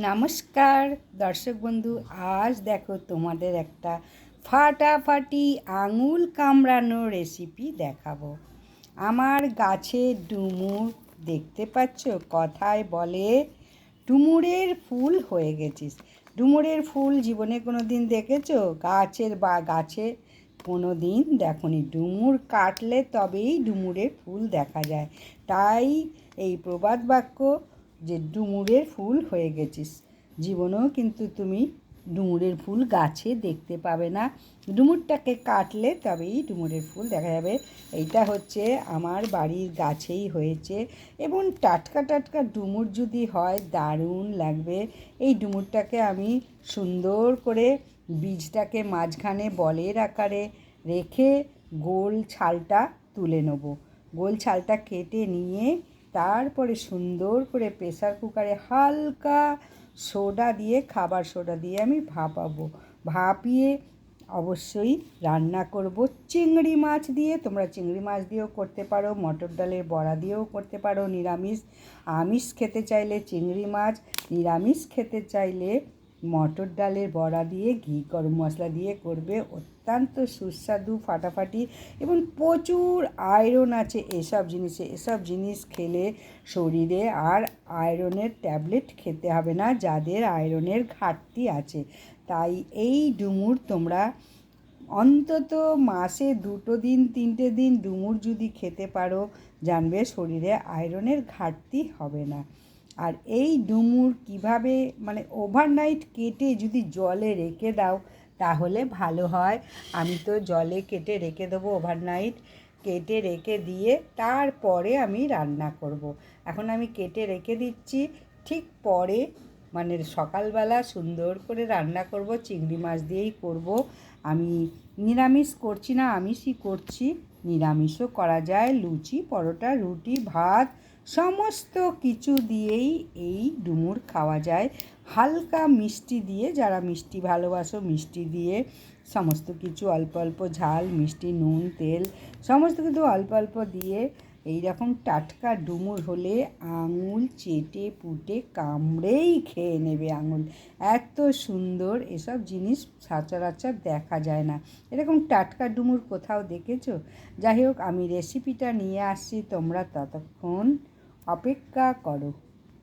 নমস্কার দর্শক বন্ধু, আজ দেখো তোমাদের একটা ফাটাফাটি আঙুল কামড়ানো রেসিপি দেখাবো। আমার গাছে ডুমুর দেখতে পাচ্ছ, কথায় বলে ডুমুরের ফুল হয়ে গেছিস। ডুমুরের ফুল জীবনে কোনো দিন দেখেছো? গাছে কোনো দিন দেখনি। ডুমুর কাটলে তবেই ডুমুরের ফুল দেখা যায়। তাই এই প্রবাদ বাক্য যে ডুমুরের ফুল হয়ে গেছিস, জীবনেও কিন্তু তুমি ডুমুরের ফুল গাছে দেখতে পাবে না। ডুমুরটাকে কাটলে তবেই ডুমুরের ফুল দেখা যাবে। এইটা হচ্ছে আমার বাড়ির গাছেই হয়েছে, এবং টাটকা টাটকা ডুমুর যদি হয় দারুণ লাগবে। এই ডুমুরটাকে আমি সুন্দর করে বীজটাকে মাঝখানে বলের আকারে রেখে গোল ছালটা তুলে নেব। গোল ছালটা কেটে নিয়ে তারপরে সুন্দর করে প্রেসার কুকারে হালকা সোডা দিয়ে, খাবার সোডা দিয়ে আমি ভাপিয়ে অবশ্যই রান্না করব চিংড়ি মাছ দিয়ে। তোমরা চিংড়ি মাছ দিয়েও করতে পারো, মটর ডালের বড়া দিয়েও করতে পারো। আমিষ খেতে চাইলে চিংড়ি মাছ, নিরামিষ খেতে চাইলে মটর ডালের বড়া দিয়ে ঘি গরম মশলা দিয়ে করবে। অত্যন্ত সুস্বাদু, ফাটাফাটি, এবং প্রচুর আয়রন আছে এসব জিনিস খেলে শরীরে আর আয়রনের ট্যাবলেট খেতে হবে না যাদের আয়রনের ঘাটতি আছে। তাই এই ডুমুর তোমরা অন্তত মাসে 2-3 দিন ডুমুর যদি খেতে পারো, জানবে শরীরে আয়রনের ঘাটতি হবে না। আর এই ডুমুর কিভাবে, ওভারনাইট কেটে যদি জলে রেখে দাও তাহলে ভালো হয়। আমি তো জলে কেটে রেখে দেবো, ওভারনাইট কেটে রেখে দিয়ে তারপরে আমি রান্না করব। এখন আমি কেটে রেখে দিচ্ছি, ঠিক পরে সকালবেলা সুন্দর করে রান্না করব। চিংড়ি মাছ দিয়েই করব। আমি নিরামিষ করছি না, আমিষই করছি। নিরামিষও করা যায়, লুচি, পরোটা, রুটি, ভাত সমস্ত কিছু দিয়েই এই ডুমুর খাওয়া যায়। হালকা মিষ্টি দিয়ে, যারা মিষ্টি ভালোবাসো মিষ্টি দিয়ে সমস্ত কিছু অল্প অল্প ঝাল, মিষ্টি, নুন, তেল সমস্ত কিছু অল্প অল্প দিয়ে এই রকম টাটকা ডুমুর হলে আঙুল চেটে পুটে কামড়েই খেয়ে নেবে আঙুল। এত সুন্দর এসব জিনিস সচরাচর দেখা যায় না। এরকম টাটকা ডুমুর কোথাও দেখেছো? যাই হোক, আমি রেসিপিটা নিয়ে আসছি, তোমরা ততক্ষণ অপেক্ষা করো।